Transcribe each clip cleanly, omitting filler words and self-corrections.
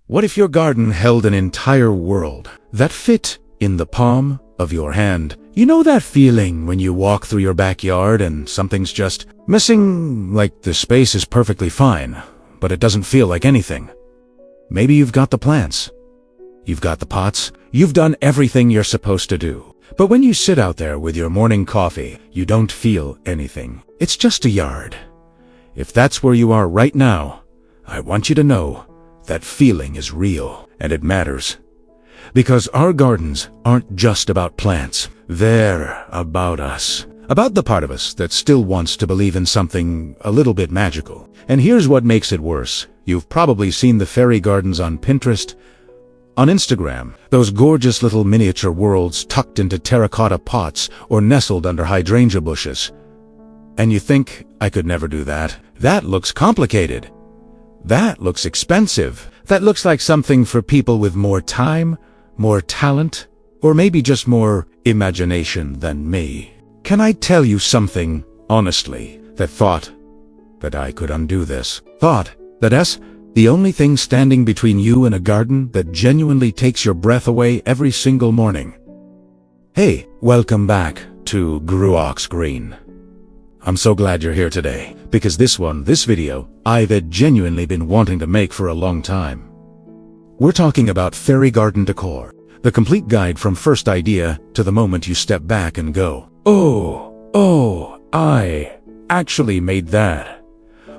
What if your garden held an entire world that fit in the palm of your hand? You know that feeling when you walk through your backyard and something's just missing, like the space is perfectly fine, but it doesn't feel like anything. Maybe you've got the plants. You've got the pots. You've done everything you're supposed to do. But when you sit out there with your morning coffee, you don't feel anything. It's just a yard. If that's where you are right now, I want you to know that feeling is real and it matters. Because our gardens aren't just about plants. They're about us. About the part of us that still wants to believe in something a little bit magical. And here's what makes it worse. You've probably seen the fairy gardens on Pinterest, on Instagram, those gorgeous little miniature worlds tucked into terracotta pots or nestled under hydrangea bushes. And you think, I could never do that. That looks complicated. That looks expensive. That looks like something for people with more time, more talent, or maybe just more imagination than me. Can I tell you something, honestly, that thought that I could undo this? Thought that the only thing standing between you and a garden that genuinely takes your breath away every single morning. Hey, welcome back to Gruox Green. I'm so glad you're here today, because this video, I've genuinely been wanting to make for a long time. We're talking about fairy garden decor, the complete guide from first idea to the moment you step back and go, oh, I actually made that.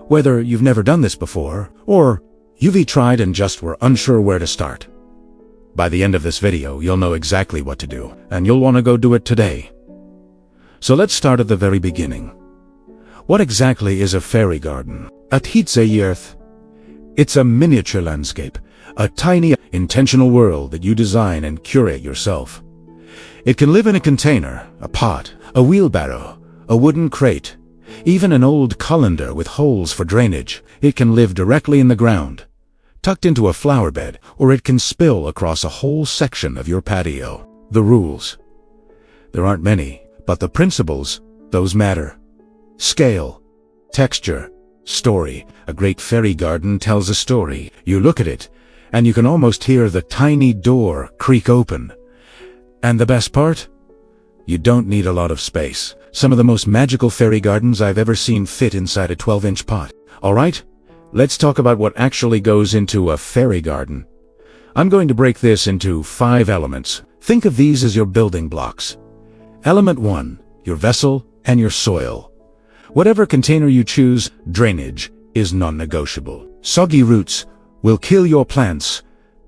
Whether you've never done this before, or you've tried and just were unsure where to start. By the end of this video, you'll know exactly what to do, and you'll want to go do it today. So let's start at the very beginning. What exactly is a fairy garden? At Earth, it's a miniature landscape, a tiny, intentional world that you design and curate yourself. It can live in a container, a pot, a wheelbarrow, a wooden crate, even an old colander with holes for drainage. It can live directly in the ground, tucked into a flower bed, or it can spill across a whole section of your patio. The rules. There aren't many, but the principles, those matter. Scale, texture, story. A great fairy garden tells a story. You look at it, and you can almost hear the tiny door creak open. And the best part? You don't need a lot of space. Some of the most magical fairy gardens I've ever seen fit inside a 12-inch pot. Alright, let's talk about what actually goes into a fairy garden. I'm going to break this into 5 elements. Think of these as your building blocks. Element 1, your vessel and your soil. Whatever container you choose, drainage is non-negotiable. Soggy roots will kill your plants,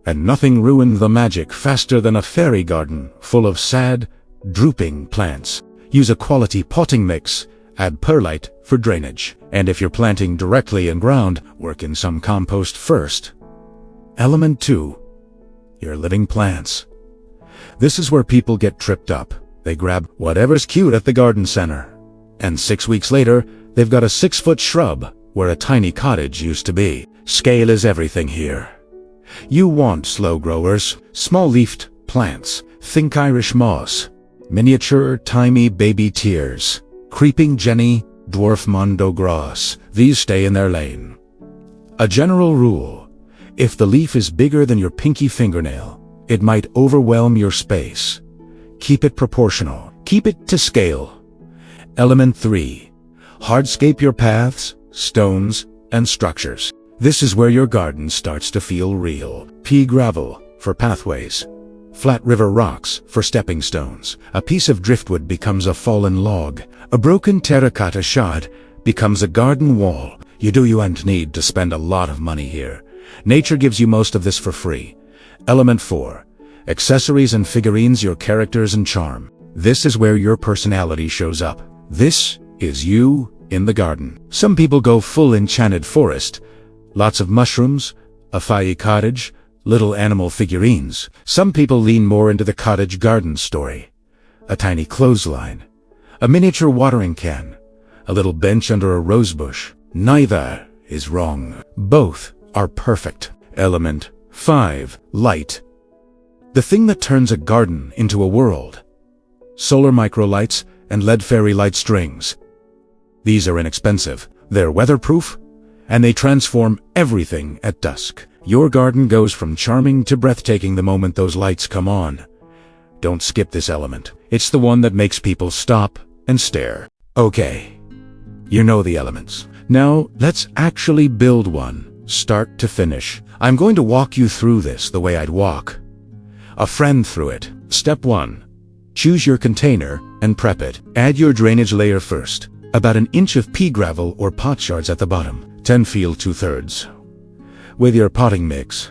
and nothing ruins the magic faster than a fairy garden full of sad, drooping plants. Use a quality potting mix. Add perlite for drainage. And if you're planting directly in ground, work in some compost first. Element 2, your living plants. This is where people get tripped up. They grab whatever's cute at the garden center. And 6 weeks later, they've got a 6-foot shrub where a tiny cottage used to be. Scale is everything here. You want slow growers, small-leafed plants. Think Irish moss, miniature thymy baby tears, creeping jenny, dwarf mondo grass. These stay in their lane. A general rule: if the leaf is bigger than your pinky fingernail, it might overwhelm your space. Keep it proportional. Keep it to scale. Element 3. Hardscape your paths, stones, and structures. This is where your garden starts to feel real. Pea gravel for pathways. Flat river rocks for stepping stones. A piece of driftwood becomes a fallen log. A broken terracotta shard becomes a garden wall. You don't need to spend a lot of money here. Nature gives you most of this for free. Element 4. Accessories and figurines, your characters and charm. This is where your personality shows up. This is you in the garden. Some people go full enchanted forest. Lots of mushrooms, a fairy cottage, little animal figurines. Some people lean more into the cottage garden story. A tiny clothesline, a miniature watering can, a little bench under a rosebush. Neither is wrong. Both are perfect. Element 5. Light. The thing that turns a garden into a world. Solar microlights and LED fairy light strings. These are inexpensive. They're weatherproof, and they transform everything at dusk. Your garden goes from charming to breathtaking the moment those lights come on. Don't skip this element. It's the one that makes people stop and stare. Okay, you know the elements. Now, let's actually build one, start to finish. I'm going to walk you through this the way I'd walk a friend through it. Step 1. Choose your container and prep it. Add your drainage layer first. About an inch of pea gravel or pot shards at the bottom. 10 feel 2/3. With your potting mix,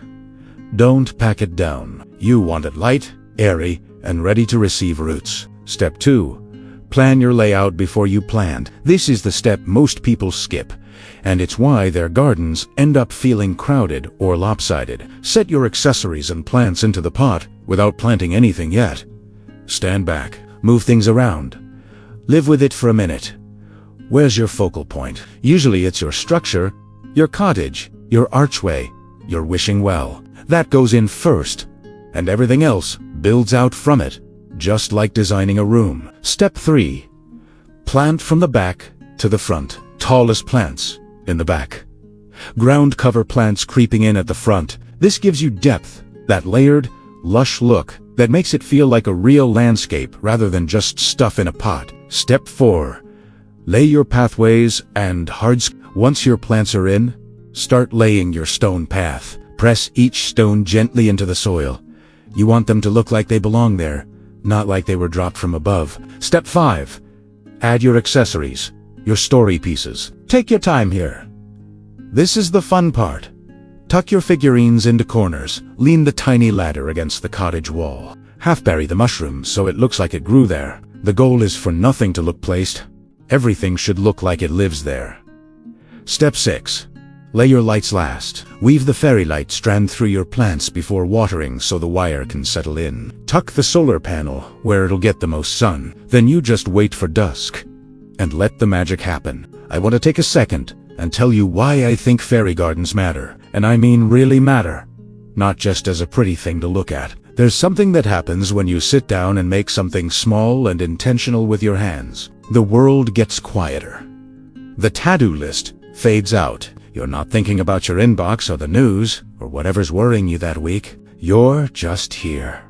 don't pack it down. You want it light, airy, and ready to receive roots. Step 2. Plan your layout before you plant. This is the step most people skip, and it's why their gardens end up feeling crowded or lopsided. Set your accessories and plants into the pot without planting anything yet. Stand back, move things around. Live with it for a minute. Where's your focal point? Usually it's your structure, your cottage, your archway, your wishing well. That goes in first, and everything else builds out from it, just like designing a room. Step 3. Plant from the back to the front. Tallest plants in the back. Ground cover plants creeping in at the front. This gives you depth, that layered, lush look that makes it feel like a real landscape rather than just stuff in a pot. Step 4. Lay your pathways and hardscape. Once your plants are in, start laying your stone path. Press each stone gently into the soil. You want them to look like they belong there, not like they were dropped from above. Step 5. Add your accessories, your story pieces. Take your time here. This is the fun part. Tuck your figurines into corners. Lean the tiny ladder against the cottage wall. Half bury the mushrooms so it looks like it grew there. The goal is for nothing to look placed. Everything should look like it lives there. Step 6. Lay your lights last. Weave the fairy light strand through your plants before watering so the wire can settle in. Tuck the solar panel where it'll get the most sun. Then you just wait for dusk and let the magic happen. I want to take a second and tell you why I think fairy gardens matter. And I mean really matter. Not just as a pretty thing to look at. There's something that happens when you sit down and make something small and intentional with your hands. The world gets quieter. The to-do list fades out. You're not thinking about your inbox or the news or whatever's worrying you that week. You're just here,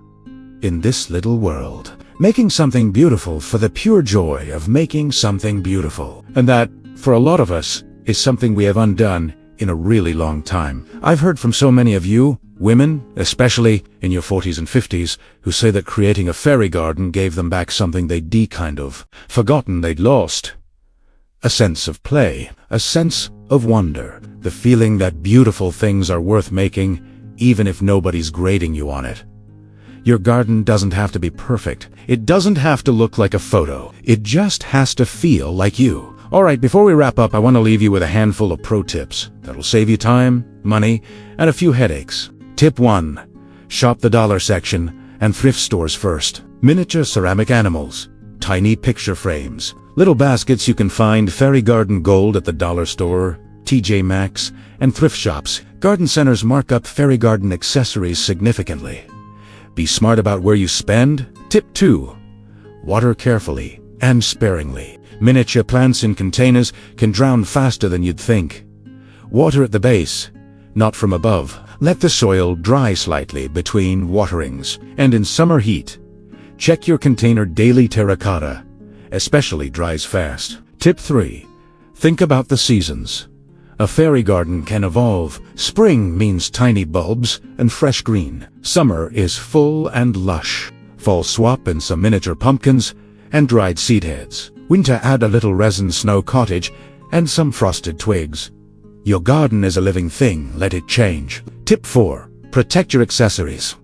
in this little world, making something beautiful for the pure joy of making something beautiful. And that, for a lot of us, is something we have undone in a really long time. I've heard from so many of you, women, especially in your 40s and 50s, who say that creating a fairy garden gave them back something they'd kind of forgotten they'd lost. A sense of play, a sense of wonder, the feeling that beautiful things are worth making, even if nobody's grading you on it. Your garden doesn't have to be perfect. It doesn't have to look like a photo. It just has to feel like you. Alright, before we wrap up, I want to leave you with a handful of pro tips that'll save you time, money, and a few headaches. Tip 1. Shop the dollar section and thrift stores first. Miniature ceramic animals, tiny picture frames, little baskets you can find fairy garden gold at the dollar store, TJ Maxx, and thrift shops. Garden centers mark up fairy garden accessories significantly. Be smart about where you spend. Tip 2. Water carefully and sparingly. Miniature plants in containers can drown faster than you'd think. Water at the base, not from above. Let the soil dry slightly between waterings. And in summer heat, check your container daily. Terracotta especially dries fast. Tip 3. Think about the seasons. A fairy garden can evolve. Spring means tiny bulbs and fresh green. Summer is full and lush. Fall swap in some miniature pumpkins and dried seed heads. Winter add a little resin snow cottage and some frosted twigs. Your garden is a living thing, let it change. Tip 4. Protect your accessories.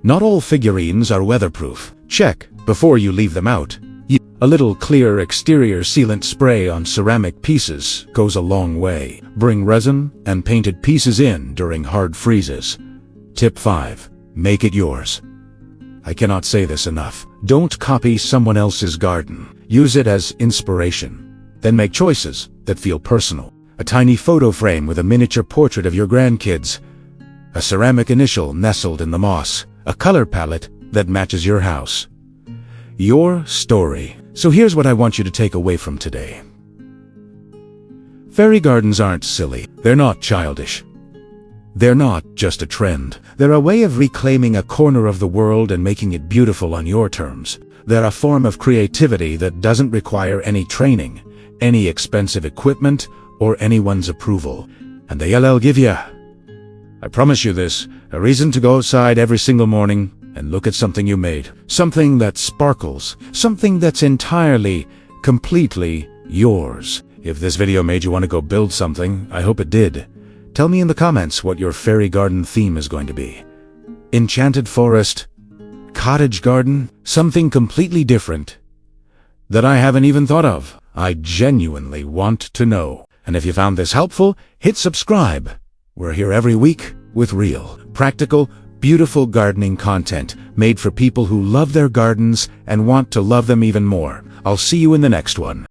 Not all figurines are weatherproof. Check before you leave them out. A little clear exterior sealant spray on ceramic pieces goes a long way. Bring resin and painted pieces in during hard freezes. Tip 5. Make it yours. I cannot say this enough. Don't copy someone else's garden. Use it as inspiration. Then make choices that feel personal. A tiny photo frame with a miniature portrait of your grandkids. A ceramic initial nestled in the moss. A color palette that matches your house. Your story. So here's what I want you to take away from today. Fairy gardens aren't silly. They're not childish. They're not just a trend. They're a way of reclaiming a corner of the world and making it beautiful on your terms. They're a form of creativity that doesn't require any training, any expensive equipment, or anyone's approval. And they'll give you, I promise you this, a reason to go outside every single morning and look at something you made. Something that sparkles. Something that's entirely, completely yours. If this video made you want to go build something, I hope it did. Tell me in the comments what your fairy garden theme is going to be. Enchanted forest, cottage garden, something completely different that I haven't even thought of. I genuinely want to know. And if you found this helpful, hit subscribe. We're here every week with real, practical, beautiful gardening content made for people who love their gardens and want to love them even more. I'll see you in the next one.